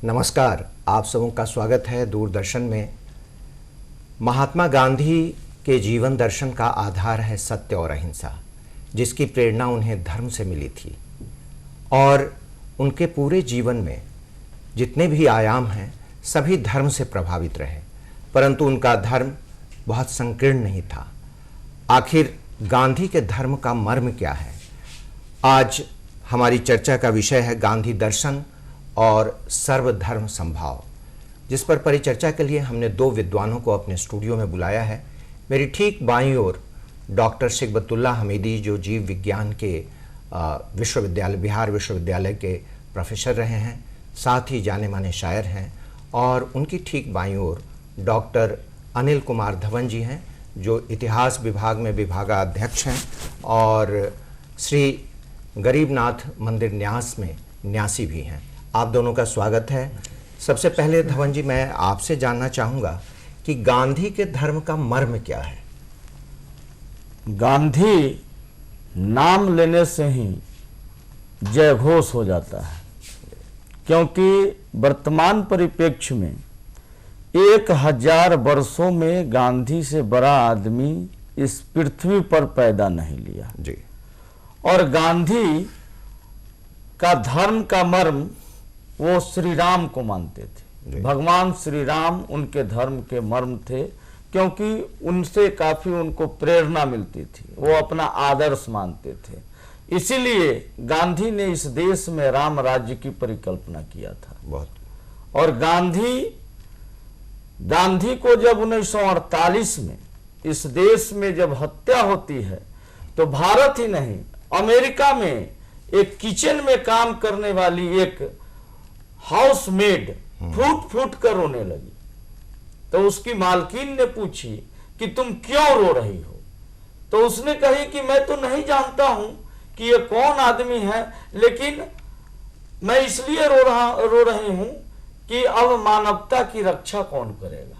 नमस्कार, आप सबों का स्वागत है दूरदर्शन में। महात्मा गांधी के जीवन दर्शन का आधार है सत्य और अहिंसा, जिसकी प्रेरणा उन्हें धर्म से मिली थी और उनके पूरे जीवन में जितने भी आयाम हैं सभी धर्म से प्रभावित रहे, परंतु उनका धर्म बहुत संकीर्ण नहीं था। आखिर गांधी के धर्म का मर्म क्या है? आज हमारी चर्चा का विषय है गांधी दर्शन और सर्वधर्म संभाव, जिस पर परिचर्चा के लिए हमने दो विद्वानों को अपने स्टूडियो में बुलाया है। मेरी ठीक बाईं ओर डॉक्टर शिकबतुल्लाह हमीदी, जो जीव विज्ञान के विश्वविद्यालय बिहार विश्वविद्यालय के प्रोफेसर रहे हैं, साथ ही जाने माने शायर हैं, और उनकी ठीक बाईं ओर डॉक्टर अनिल कुमार धवन जी हैं, जो इतिहास विभाग में विभागाध्यक्ष हैं और श्री गरीबनाथ मंदिर न्यास में न्यासी भी हैं। आप दोनों का स्वागत है। सबसे पहले धवन जी, मैं आपसे जानना चाहूँगा कि गांधी के धर्म का मर्म क्या है? गांधी नाम लेने से ही जय घोष हो जाता है, क्योंकि वर्तमान परिप्रेक्ष्य में 1000 वर्षों में गांधी से बड़ा आदमी इस पृथ्वी पर पैदा नहीं लिया जी। और गांधी का धर्म का मर्म वो श्री राम को मानते थे। भगवान श्री राम उनके धर्म के मर्म थे, क्योंकि उनसे काफी उनको प्रेरणा मिलती थी, वो अपना आदर्श मानते थे। इसीलिए गांधी ने इस देश में राम राज्य की परिकल्पना किया था। बहुत। और गांधी को जब 1948 में इस देश में जब हत्या होती है, तो भारत ही नहीं, अमेरिका में एक किचन में काम करने वाली एक हाउस मेड फूट फूट कर रोने लगी। तो उसकी मालकिन ने पूछी कि तुम क्यों रो रही हो? तो उसने कही कि मैं तो नहीं जानता हूं कि ये कौन आदमी है, लेकिन मैं इसलिए रो रही हूं कि अब मानवता की रक्षा कौन करेगा।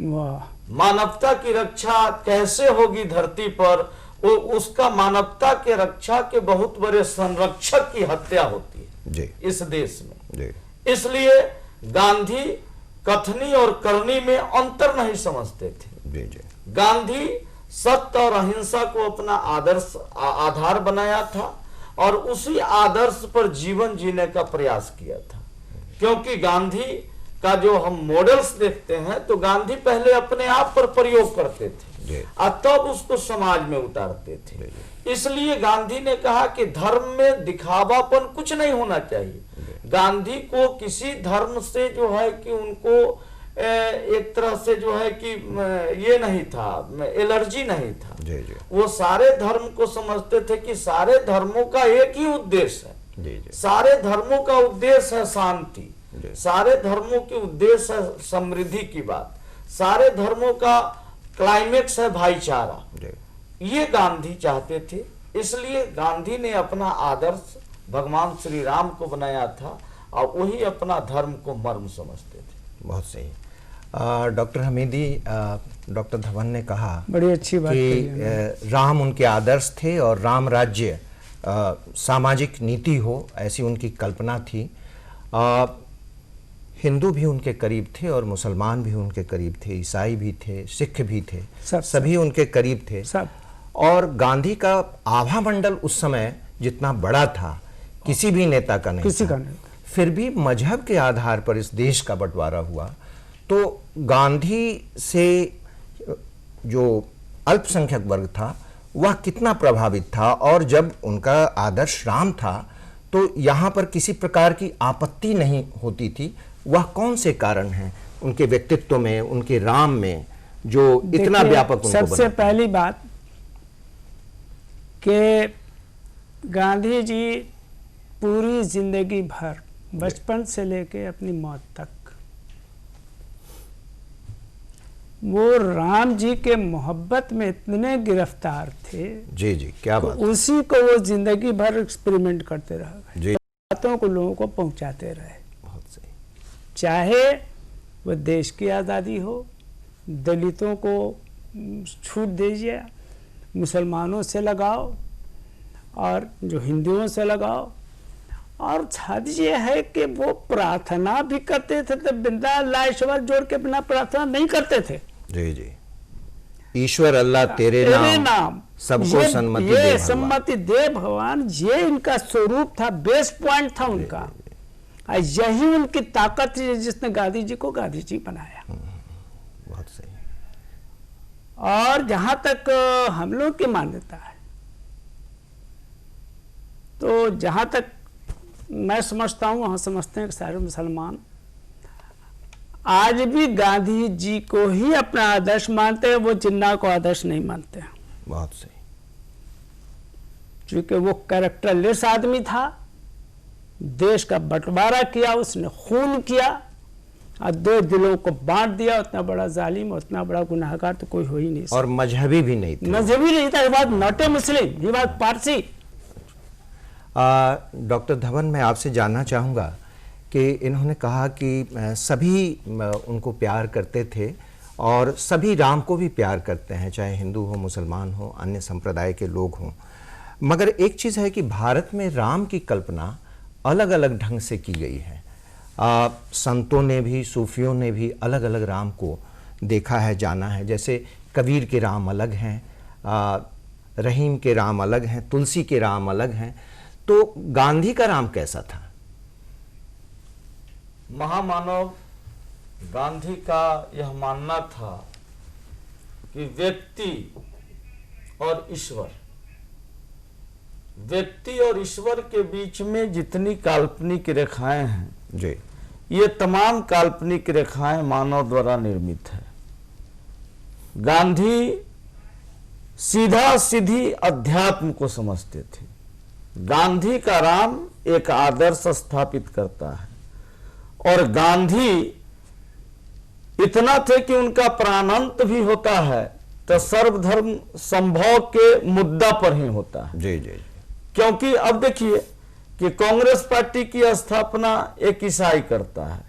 वाह। मानवता की रक्षा कैसे होगी धरती पर? उसका मानवता के रक्षा के बहुत बड़े संरक्षक की हत्या होती है जी। इस देश में जी। इसलिए गांधी कथनी और करनी में अंतर नहीं समझते थे। जी जी। गांधी सत्य और अहिंसा को अपना आधार बनाया था और उसी आदर्श पर जीवन जीने का प्रयास किया था। क्योंकि गांधी का जो हम मॉडल्स देखते हैं, तो गांधी पहले अपने आप पर प्रयोग करते थे और तब उसको समाज में उतारते थे। इसलिए गांधी ने कहा कि धर्म में दिखावापन कुछ नहीं होना चाहिए। गांधी को किसी धर्म से जो है कि उनको एक तरह से जो है कि ये नहीं था, एलर्जी नहीं था। जी जी। वो सारे धर्म को समझते थे कि सारे धर्मों का एक ही उद्देश्य है। जी जी। सारे धर्मों का उद्देश्य है शांति, सारे धर्मों के उद्देश्य है समृद्धि की बात, सारे धर्मों का क्लाइमेक्स है भाईचारा। ये गांधी चाहते थे। इसलिए गांधी ने अपना आदर्श भगवान श्री राम को बनाया था और वही अपना धर्म को मर्म समझते थे। बहुत सही। डॉक्टर हमीदी, डॉक्टर धवन ने कहा बड़ी अच्छी बात कि राम उनके आदर्श थे और राम राज्य सामाजिक नीति हो, ऐसी उनकी कल्पना थी। हिंदू भी उनके करीब थे और मुसलमान भी उनके करीब थे, ईसाई भी थे, सिख भी थे, सभी उनके करीब थे। और गांधी का आभा मंडल उस समय जितना बड़ा था, किसी भी नेता का नहीं था। फिर भी मजहब के आधार पर इस देश का बंटवारा हुआ, तो गांधी से जो अल्पसंख्यक वर्ग था वह कितना प्रभावित था, और जब उनका आदर्श राम था तो यहाँ पर किसी प्रकार की आपत्ति नहीं होती थी। वह कौन से कारण हैं उनके व्यक्तित्व में, उनके राम में, जो इतना व्यापक उनको सबसे पहली बात कि गांधी जी पूरी जिंदगी भर, बचपन से लेके अपनी मौत तक, वो राम जी के मोहब्बत में इतने गिरफ्तार थे। जी जी, क्या बात। उसी को वो जिंदगी भर एक्सपेरिमेंट करते रहे, जी। बातों को लोगों को पहुंचाते रहे। बहुत सही। चाहे वो देश की आज़ादी हो, दलितों को छूट दीजिए, मुसलमानों से लगाओ और जो हिंदुओं से लगाओ, और साथ ये है कि वो प्रार्थना भी करते थे, तो बिंदा अल्लाह ईश्वर जोड़ के बिना प्रार्थना नहीं करते थे। जी जी, ईश्वर अल्लाह तेरे नाम सबको सन्मति दे भगवान। सम्मति दे भगवान, ये इनका स्वरूप था, बेस पॉइंट था उनका। और यही उनकी ताकत थी जिसने गांधी जी को गांधी जी बनाया। बहुत सही। और जहां तक हम लोग की मान्यता है, तो जहां तक मैं समझता हूं, वहां समझते हैं कि सारे मुसलमान आज भी गांधी जी को ही अपना आदर्श मानते हैं, वो जिन्ना को आदर्श नहीं मानते हैं। बहुत सही। क्योंकि वो कैरेक्टरलेस आदमी था, देश का बंटवारा किया, उसने खून किया और दो दिलों को बांट दिया। उतना बड़ा जालिम, उतना बड़ा गुनाहगार तो कोई हो ही नहीं सकता। और मजहबी भी नहीं था। मजहबी नहीं था, ये बात नॉट ए मुस्लिम, ये बात पारसी। डॉक्टर धवन, मैं आपसे जानना चाहूँगा कि इन्होंने कहा कि सभी उनको प्यार करते थे और सभी राम को भी प्यार करते हैं, चाहे हिंदू हो, मुसलमान हो, अन्य संप्रदाय के लोग हों। मगर एक चीज़ है कि भारत में राम की कल्पना अलग अलग ढंग से की गई है। संतों ने भी, सूफियों ने भी अलग अलग राम को देखा है, जाना है। जैसे कबीर के राम अलग हैं, रहीम के राम अलग हैं, तुलसी के राम अलग हैं। तो गांधी का राम कैसा था? महामानव गांधी का यह मानना था कि व्यक्ति और ईश्वर, व्यक्ति और ईश्वर के बीच में जितनी काल्पनिक रेखाएं हैं जी, ये तमाम काल्पनिक रेखाएं मानव द्वारा निर्मित है। गांधी सीधा सीधी अध्यात्म को समझते थे। गांधी का राम एक आदर्श स्थापित करता है, और गांधी इतना थे कि उनका प्राणांत भी होता है तो सर्वधर्म संभव के मुद्दा पर ही होता है। जी जी। क्योंकि अब देखिए कि कांग्रेस पार्टी की स्थापना एक ईसाई करता है,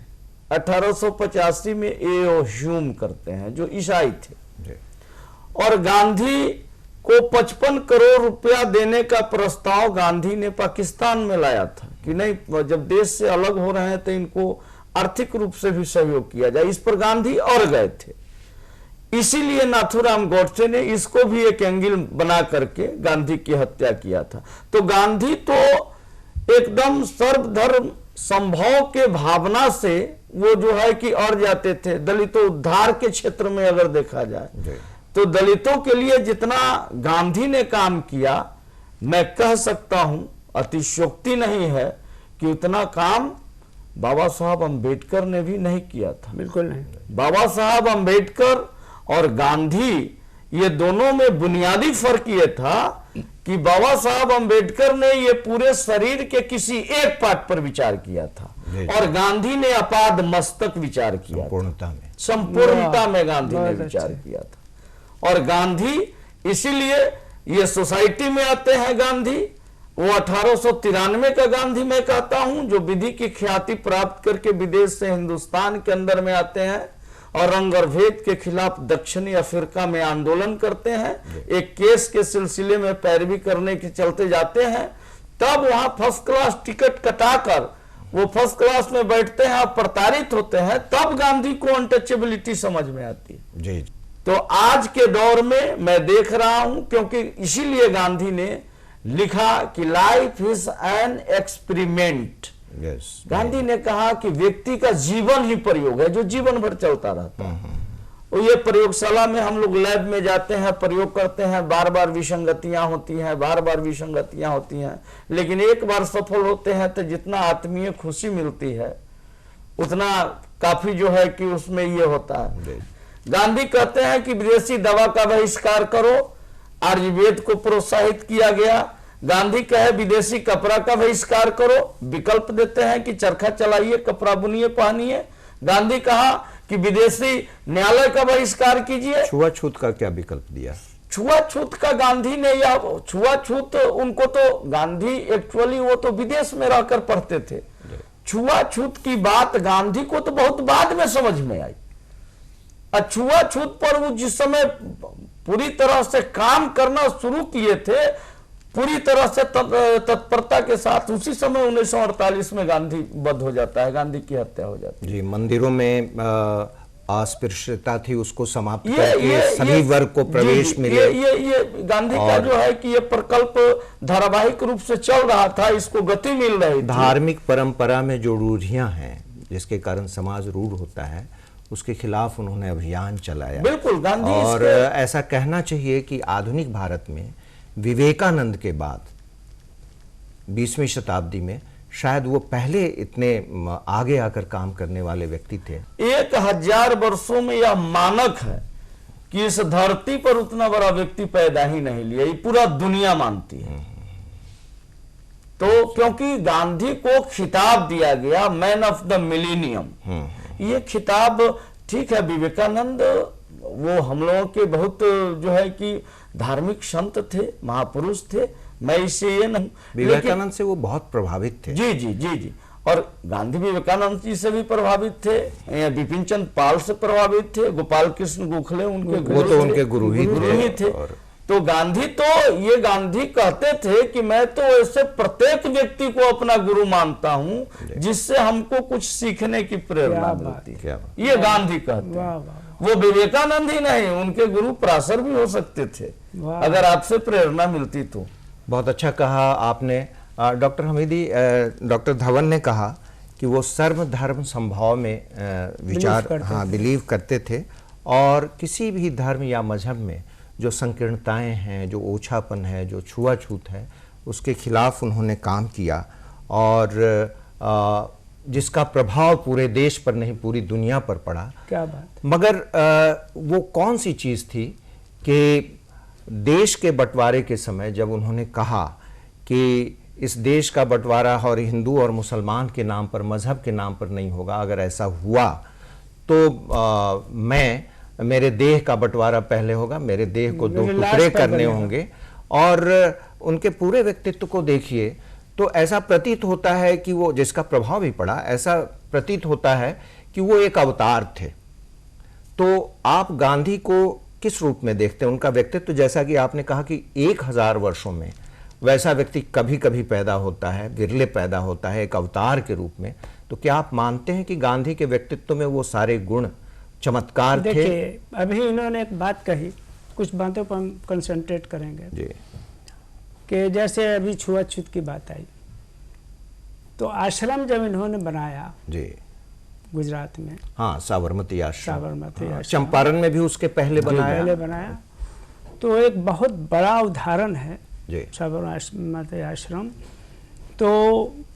1885 में ए.ओ. ह्यूम करते हैं जो ईसाई थे जी। और गांधी को 55 करोड़ रुपया देने का प्रस्ताव गांधी ने पाकिस्तान में लाया था कि नहीं, जब देश से अलग हो रहे हैं तो इनको आर्थिक रूप से भी सहयोग किया जाए। इस पर गांधी और गए थे। इसीलिए नाथूराम गोडसे ने इसको भी एक एंगल बना करके गांधी की हत्या किया था। तो गांधी तो एकदम सर्वधर्म संभव के भावना से वो जो है कि अड़ जाते थे। दलितों उद्धार के क्षेत्र में अगर देखा जाए तो दलितों के लिए जितना गांधी ने काम किया, मैं कह सकता हूं, अतिशयोक्ति नहीं है कि उतना काम बाबा साहब अंबेडकर ने भी नहीं किया था। बिल्कुल नहीं। बाबा साहब अंबेडकर और गांधी, ये दोनों में बुनियादी फर्क ये था कि बाबा साहब अंबेडकर ने ये पूरे शरीर के किसी एक पार्ट पर विचार किया था और गांधी ने अपाद मस्तक विचार किया, संपूर्णता में गांधी ने विचार किया था। और गांधी इसीलिए ये सोसाइटी में आते हैं। गांधी वो 1893 का गांधी मैं कहता हूं, जो विधि की ख्याति प्राप्त करके विदेश से हिंदुस्तान के अंदर में आते हैं और रंग और भेद के खिलाफ दक्षिणी अफ्रीका में आंदोलन करते हैं। एक केस के सिलसिले में पैरवी करने के चलते जाते हैं, तब वहां फर्स्ट क्लास टिकट कटाकर वो फर्स्ट क्लास में बैठते हैं और प्रताड़ित होते हैं। तब गांधी को अनटचेबिलिटी समझ में आती है। जी। तो आज के दौर में मैं देख रहा हूं, क्योंकि इसीलिए गांधी ने लिखा कि life is an experiment. Gandhi ने कहा कि व्यक्ति का जीवन ही प्रयोग है जो जीवन भर चलता रहता है। और ये प्रयोगशाला में हम लोग लैब में जाते हैं, प्रयोग करते हैं, बार बार विसंगतियां होती हैं, बार बार विसंगतियां होती हैं, लेकिन एक बार सफल होते हैं तो जितना आत्मीय खुशी मिलती है उतना काफी जो है कि उसमें ये होता है। गांधी कहते हैं कि विदेशी दवा का बहिष्कार करो, आयुर्वेद को प्रोत्साहित किया गया। गांधी कहे विदेशी कपड़ा का बहिष्कार करो, विकल्प देते हैं कि चरखा चलाइए, कपड़ा बुनिए, पहनिए। गांधी कहा कि विदेशी न्यायालय का बहिष्कार कीजिए। छुआछूत का क्या विकल्प दिया? छुआछूत का गांधी ने, या छुआछूत उनको तो गांधी एक्चुअली वो तो विदेश में रहकर पढ़ते थे। छुआछूत की बात गांधी को तो बहुत बाद में समझ में आई। छुआछूत पर वो जिस समय पूरी तरह से काम करना शुरू किए थे, पूरी तरह से तत्परता के साथ उसी समय 1948 में गांधी वध हो जाता है, गांधी की हत्या हो जाती है। जी, मंदिरों में अस्पृश्यता थी, उसको समाप्त करके सभी वर्ग को प्रवेश मिले। ये गांधी का जो है कि ये प्रकल्प धारावाहिक रूप से चल रहा था, इसको गति मिल रही थी। धार्मिक परंपरा में जो रूढ़ियां हैं जिसके कारण समाज रूढ़ होता है, उसके खिलाफ उन्होंने अभियान चलाया। बिल्कुल, गांधी और ऐसा कहना चाहिए कि आधुनिक भारत में विवेकानंद के बाद 20वीं शताब्दी में शायद वो पहले इतने आगे आकर काम करने वाले व्यक्ति थे। 1000 वर्षों में यह मानक है कि इस धरती पर उतना बड़ा व्यक्ति पैदा ही नहीं लिया, ये पूरा दुनिया मानती है। तो क्योंकि गांधी को खिताब दिया गया मैन ऑफ द मिलेनियम, ये खिताब, ठीक है विवेकानंद वो हम लोगों के बहुत जो है कि धार्मिक संत थे, महापुरुष थे, मैं इससे ये नहीं, विवेकानंद से वो बहुत प्रभावित थे। जी जी जी जी। और गांधी विवेकानंद जी से भी प्रभावित थे, बिपिन चंद्र पाल से प्रभावित थे, गोपाल कृष्ण गोखले उनके गुरु ही थे। तो गांधी, तो ये गांधी कहते थे कि मैं तो ऐसे प्रत्येक व्यक्ति को अपना गुरु मानता हूं जिससे हमको कुछ सीखने की प्रेरणा मिलती है, ये गांधी कहते हैं। वो विवेकानंद ही नहीं, उनके गुरु पराशर भी हो सकते थे अगर आपसे प्रेरणा मिलती तो। बहुत अच्छा कहा आपने डॉक्टर हमीदी। डॉक्टर धवन ने कहा कि वो सर्वधर्म संभाव में विचार बिलीव करते थे, और किसी भी धर्म या मजहब में जो संकीर्णताएं हैं, जो ओछापन है, जो छुआछूत है, उसके खिलाफ उन्होंने काम किया, और जिसका प्रभाव पूरे देश पर नहीं पूरी दुनिया पर पड़ा। क्या बात। मगर वो कौन सी चीज़ थी कि देश के बंटवारे के समय जब उन्होंने कहा कि इस देश का बंटवारा और हिंदू और मुसलमान के नाम पर, मजहब के नाम पर नहीं होगा, अगर ऐसा हुआ तो मेरे देह का बंटवारा पहले होगा, मेरे देह को 2 टुकड़े करने होंगे। और उनके पूरे व्यक्तित्व को देखिए तो ऐसा प्रतीत होता है कि वो, जिसका प्रभाव भी पड़ा, ऐसा प्रतीत होता है कि वो एक अवतार थे। तो आप गांधी को किस रूप में देखते हैं? उनका व्यक्तित्व, जैसा कि आपने कहा कि 1000 वर्षों में वैसा व्यक्ति कभी कभी पैदा होता है, विरले पैदा होता है एक अवतार के रूप में। तो क्या आप मानते हैं कि गांधी के व्यक्तित्व में वो सारे गुण, चमत्कार थे? देखिए, अभी इन्होंने एक बात कही, कुछ बातों पर हम कंसंट्रेट करेंगे जी। कि जैसे अभी छुआछूत की बात आई, तो आश्रम जब इन्होंने बनाया जी गुजरात में, हाँ, साबरमती आश्रम, साबरमती आश्रम, चंपारण में भी उसके पहले बनाया, तो एक बहुत बड़ा उदाहरण है जी साबरमती आश्रम। तो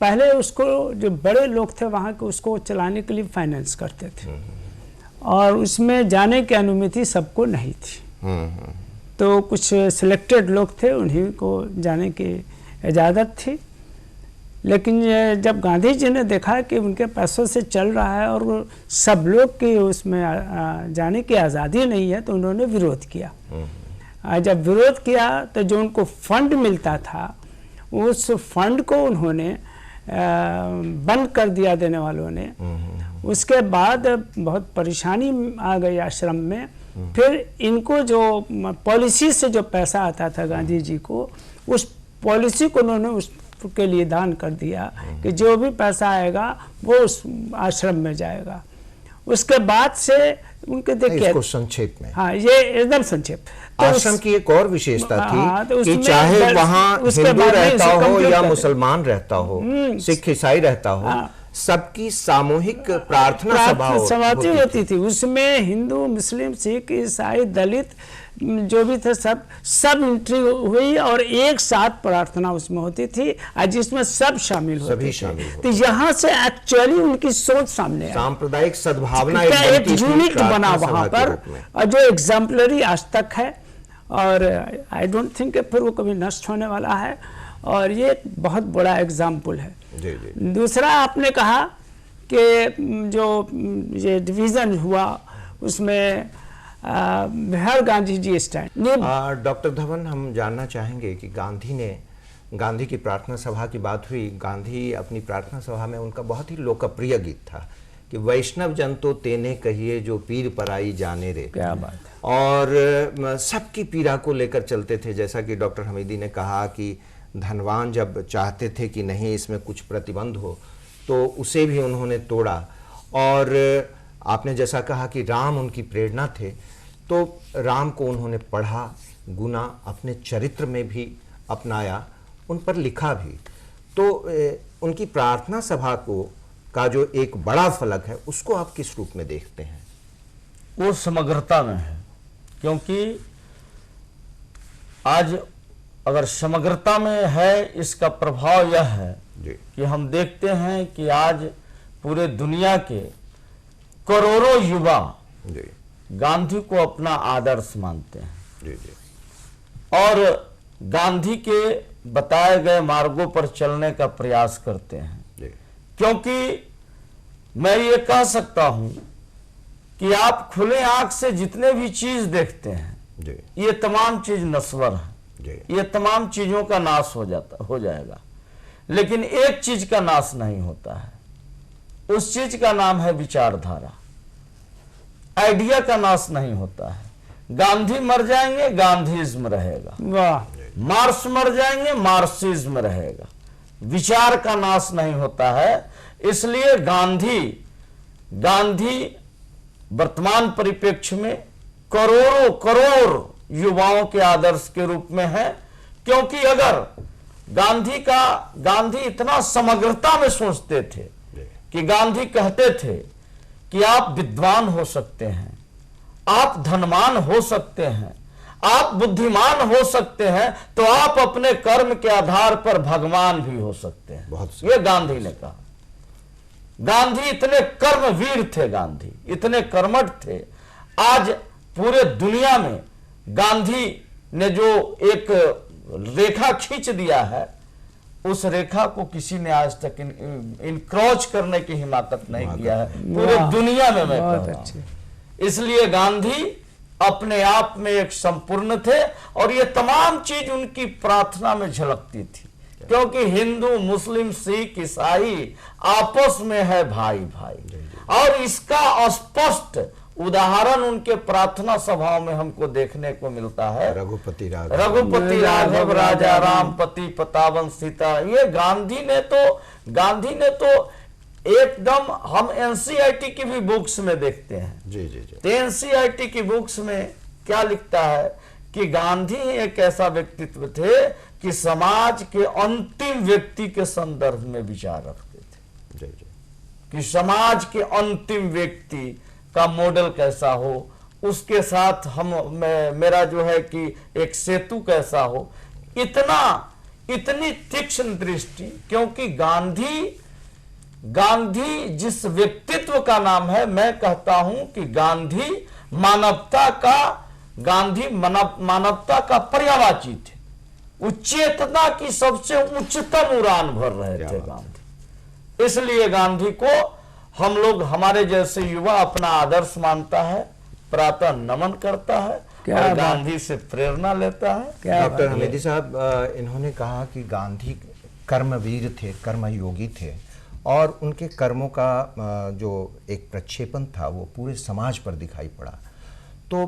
पहले उसको जो बड़े लोग थे वहाँ के, उसको चलाने के लिए फाइनेंस करते थे, और उसमें जाने की अनुमति सबको नहीं थी। तो कुछ सिलेक्टेड लोग थे, उन्हीं को जाने की इजाज़त थी। लेकिन जब गांधी जी ने देखा कि उनके पैसों से चल रहा है और सब लोग की उसमें जाने की आज़ादी नहीं है, तो उन्होंने विरोध किया। जब विरोध किया तो जो उनको फंड मिलता था, उस फंड को उन्होंने बंद कर दिया, देने वालों ने। उसके बाद बहुत परेशानी आ गई आश्रम में। फिर इनको जो पॉलिसी से जो पैसा आता था गांधी जी को, उस पॉलिसी को उन्होंने उसके लिए दान कर दिया कि जो भी पैसा आएगा वो उस आश्रम में जाएगा। उसके बाद से उनके देखिए, इसको संक्षेप में, हाँ, ये एकदम संक्षेप। तो आश्रम की एक और विशेषता थी तो कि चाहे वहाँ हिंदू रहता हो या मुसलमान रहता हो, सिख ईसाई रहता हो, सबकी सामूहिक प्रार्थना सभा होती थी। उसमें हिंदू, मुस्लिम, सिख, ईसाई, दलित जो भी थे सब एंट्री हुई, और एक साथ प्रार्थना उसमें होती थी, जिसमें सब शामिल होते थे। तो यहाँ से एक्चुअली उनकी सोच सामने आई, सांप्रदायिक सद्भावना एक यूनिट बना वहाँ पर, और जो एग्जाम्पलरी आज तक है, और आई डोंट थिंक फिर वो कभी नष्ट होने वाला है, और ये एक बहुत बड़ा एग्जाम्पल है। जी जी। दूसरा आपने कहा कि जो ये डिवीज़न हुआ उसमें हर Gandhi G stand. Doctor Dhawan, हम जानना चाहेंगे कि गांधी की प्रार्थना सभा की बात हुई। गांधी अपनी प्रार्थना सभा में, उनका बहुत ही लोकप्रिय गीत था कि वैष्णव जन तो तेने कहिए जो पीर पराई जाने रे। क्या बात है। और सबकी पीड़ा को लेकर चलते थे। जैसा कि डॉक्टर हमीदी ने कहा कि धनवान जब चाहते थे कि नहीं इसमें कुछ प्रतिबंध हो तो उसे भी उन्होंने तोड़ा। और आपने जैसा कहा कि राम उनकी प्रेरणा थे, तो राम को उन्होंने पढ़ा, गुना, अपने चरित्र में भी अपनाया, उन पर लिखा भी। तो उनकी प्रार्थना सभा को का जो एक बड़ा फलक है उसको आप किस रूप में देखते हैं? वो समग्रता में है, क्योंकि आज अगर समग्रता में है इसका प्रभाव यह है जी। कि हम देखते हैं कि आज पूरे दुनिया के करोड़ों युवा जी गांधी को अपना आदर्श मानते हैं जी जी और गांधी के बताए गए मार्गों पर चलने का प्रयास करते हैं। जी क्योंकि मैं ये कह सकता हूं कि आप खुले आंख से जितने भी चीज देखते हैं जी ये तमाम चीज नश्वर है, जी ये तमाम चीजों का नाश हो जाएगा, लेकिन एक चीज का नाश नहीं होता है। उस चीज का नाम है विचारधारा। आइडिया का नाश नहीं होता है। गांधी मर जाएंगे, गांधीज्म रहेगा। वाह। मार्क्स मर जाएंगे, मार्क्सिज्म रहेगा। विचार का नाश नहीं होता है। इसलिए गांधी वर्तमान परिप्रेक्ष्य में करोड़ों करोड़ युवाओं के आदर्श के रूप में है। क्योंकि अगर गांधी इतना समग्रता में सोचते थे कि गांधी कहते थे कि आप विद्वान हो सकते हैं, आप धनवान हो सकते हैं, आप बुद्धिमान हो सकते हैं, तो आप अपने कर्म के आधार पर भगवान भी हो सकते हैं। बहुत ये गांधी ने कहा। गांधी इतने कर्मवीर थे, गांधी इतने कर्मठ थे। आज पूरे दुनिया में गांधी ने जो एक रेखा खींच दिया है, उस रेखा को किसी ने आज तक इनक्रॉच करने की हिम्मत नहीं किया है पूरे दुनिया में। मैं कह रहा हूं। इसलिए गांधी अपने आप में एक संपूर्ण थे और ये तमाम चीज उनकी प्रार्थना में झलकती थी। क्योंकि हिंदू, मुस्लिम, सिख, ईसाई आपस में है भाई भाई। और इसका स्पष्ट उदाहरण उनके प्रार्थना सभाओं में हमको देखने को मिलता है। रघुपति राघव राजा राम पति पतावन सीता। ये गांधी ने तो एकदम हम एनसीईआरटी की भी बुक्स में देखते हैं। जी जी जी। तो एनसीईआरटी की बुक्स में क्या लिखता है कि गांधी एक ऐसा व्यक्तित्व थे कि समाज के अंतिम व्यक्ति के संदर्भ में विचार रखते थे। जी जी। कि समाज के अंतिम व्यक्ति का मॉडल कैसा हो, उसके साथ मेरा जो है कि एक सेतु कैसा हो। इतनी तीक्ष्ण दृष्टि। क्योंकि गांधी जिस व्यक्तित्व का नाम है, मैं कहता हूं कि गांधी मानवता का पर्यायवाची थे। चेतना की सबसे उच्चतम उड़ान भर रहे थे गांधी। इसलिए गांधी को हम लोग, हमारे जैसे युवा, अपना आदर्श मानता है, प्रातः नमन करता है और गांधी से प्रेरणा लेता है। डॉक्टर हमीदी साहब, इन्होंने कहा कि गांधी कर्मवीर थे, कर्मयोगी थे और उनके कर्मों का जो एक प्रक्षेपण था वो पूरे समाज पर दिखाई पड़ा। तो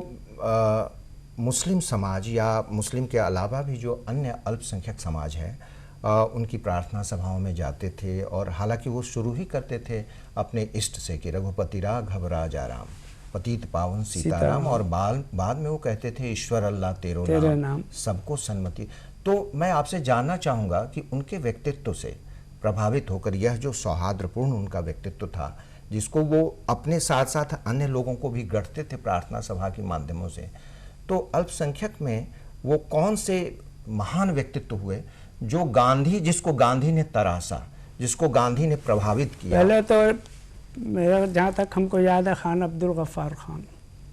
मुस्लिम समाज या मुस्लिम के अलावा भी जो अन्य अल्पसंख्यक समाज है, उनकी प्रार्थना सभाओं में जाते थे और हालांकि वो शुरू ही करते थे अपने इष्ट से कि रघुपति राघव राजा राम पतित पावन सीताराम, और बाद में वो कहते थे ईश्वर अल्लाह तेरो नाम सबको सन्मति। तो मैं आपसे जानना चाहूँगा कि उनके व्यक्तित्व से प्रभावित होकर यह जो सौहार्दपूर्ण उनका व्यक्तित्व था, जिसको वो अपने साथ साथ अन्य लोगों को भी गढ़ते थे प्रार्थना सभा के माध्यमों से, तो अल्पसंख्यक में वो कौन से महान व्यक्तित्व हुए जिसको गांधी ने तरासा, जिसको गांधी ने प्रभावित किया? पहले तो मेरा जहाँ तक हमको याद है, खान अब्दुल गफ्फार खान।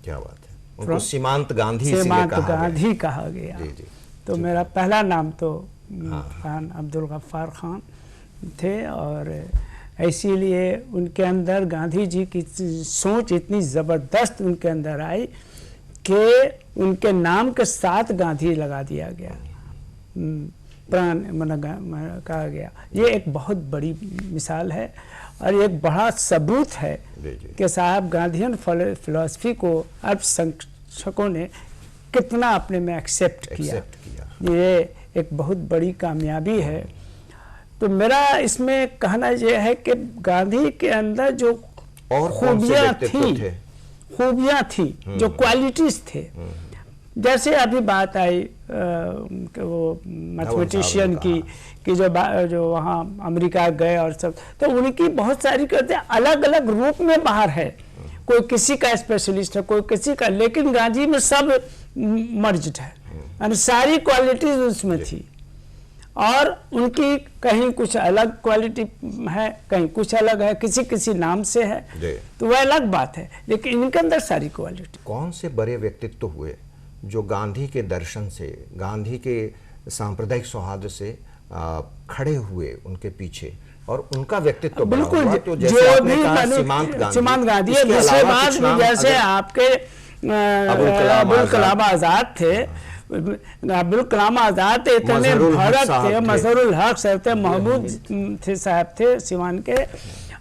क्या बात है। उनको सीमांत गांधी कहा गया। जी जी। तो मेरा पहला नाम तो खान अब्दुल गफ्फार खान थे। और इसीलिए उनके अंदर गांधी जी की सोच इतनी ज़बरदस्त उनके अंदर आई कि उनके नाम के साथ गांधी लगा दिया गया। प्राण कहा गया। ये एक बहुत बड़ी मिसाल है और एक बड़ा सबूत है कि साहब गांधीयन फिलॉसफी को अल्पसंख्यकों ने कितना अपने में एक्सेप्ट किया। ये एक बहुत बड़ी कामयाबी है। तो मेरा इसमें कहना यह है कि गांधी के अंदर जो और खूबियाँ थी जो क्वालिटीज थे, जैसे अभी बात आई कि वो मैथमेटिशियन की कि जो वहाँ अमेरिका गए और सब, तो उनकी बहुत सारी कहते हैं अलग अलग रूप में बाहर है, कोई किसी का स्पेशलिस्ट है, कोई किसी का, लेकिन गांधी में सब मर्ज्ड है और सारी क्वालिटीज उसमें थी। और उनकी कहीं कुछ अलग क्वालिटी है, कहीं कुछ अलग है, किसी किसी नाम से है, तो वह अलग बात है, लेकिन इनके अंदर सारी क्वालिटी। कौन से बड़े व्यक्तित्व हुए जो गांधी के दर्शन से, गांधी के सांप्रदायिक सौहार्द से खड़े हुए उनके पीछे और उनका व्यक्तित्व बिल्कुल तो जैसे आपने कहा सीमांत गांधी है। दूसरे बात जैसे आपके अबुल कलाम आजाद थे, अब्दुल कलाम आजाद थे, इतने भरत थे, मजहरुल हक साहब थे, महमूद थे साहब थे सीवान के,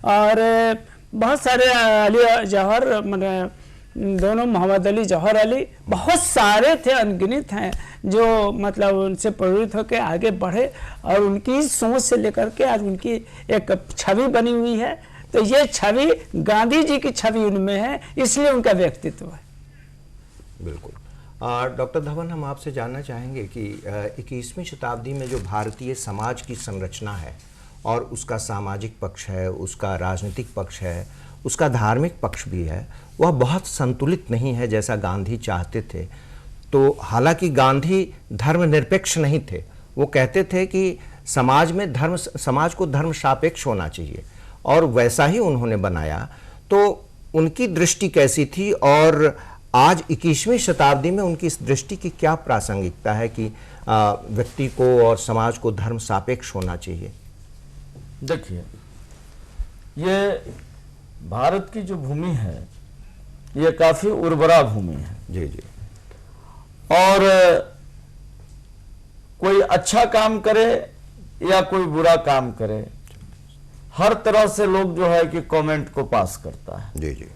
और बहुत सारे अली जौहर, दोनों मोहम्मद अली जौहर अली, बहुत सारे थे, अनगिनत हैं जो मतलब उनसे प्रेरित होकर आगे बढ़े और उनकी सोच से लेकर के आज उनकी एक छवि बनी हुई है। तो ये छवि गांधी जी की छवि उनमें है, इसलिए उनका व्यक्तित्व है। बिल्कुल। डॉक्टर धवन, हम आपसे जानना चाहेंगे कि 21वीं शताब्दी में जो भारतीय समाज की संरचना है और उसका सामाजिक पक्ष है, उसका राजनीतिक पक्ष है, उसका धार्मिक पक्ष भी है, वह बहुत संतुलित नहीं है जैसा गांधी चाहते थे। तो हालांकि गांधी धर्मनिरपेक्ष नहीं थे, वो कहते थे कि समाज को धर्म सापेक्ष होना चाहिए और वैसा ही उन्होंने बनाया। तो उनकी दृष्टि कैसी थी और आज 21वीं शताब्दी में उनकी इस दृष्टि की क्या प्रासंगिकता है कि व्यक्ति को और समाज को धर्म सापेक्ष होना चाहिए? देखिए, ये भारत की जो भूमि है ये काफी उर्वरा भूमि है। जी जी। और कोई अच्छा काम करे या कोई बुरा काम करे, हर तरह से लोग जो है कि कमेंट को पास करता है। जी जी।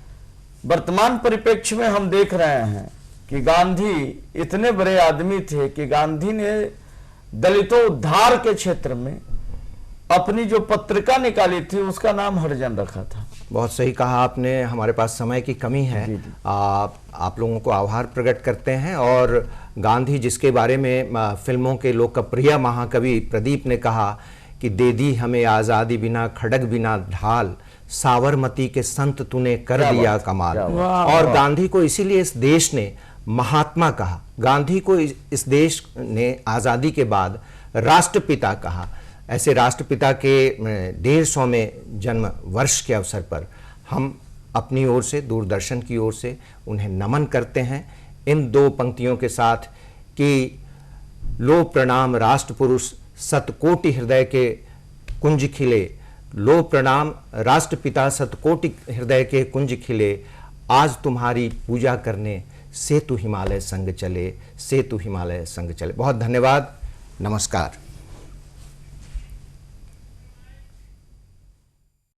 वर्तमान परिप्रेक्ष्य में हम देख रहे हैं कि गांधी इतने बड़े आदमी थे कि गांधी ने दलितों उद्धार के क्षेत्र में अपनी जो पत्रिका निकाली थी उसका नाम हरिजन रखा था। बहुत सही कहा आपने। हमारे पास समय की कमी है। आप लोगों को आभार प्रकट करते हैं। और गांधी जिसके बारे में फिल्मों के लोकप्रिय महाकवि प्रदीप ने कहा कि दे दी हमें आज़ादी बिना खड़ग बिना ढाल, साबरमती के संत तूने कर दिया कमाल। और गांधी को इसीलिए इस देश ने महात्मा कहा। गांधी को इस देश ने आज़ादी के बाद राष्ट्रपिता कहा। ऐसे राष्ट्रपिता के 150वें जन्म वर्ष के अवसर पर हम अपनी ओर से, दूरदर्शन की ओर से उन्हें नमन करते हैं इन दो पंक्तियों के साथ कि लो प्रणाम राष्ट्रपुरुष सतकोटि हृदय के कुंज खिले, लो प्रणाम राष्ट्रपिता सतकोटि हृदय के कुंज खिले, आज तुम्हारी पूजा करने सेतु हिमालय संग चले, सेतु हिमालय संग चले। बहुत धन्यवाद। नमस्कार।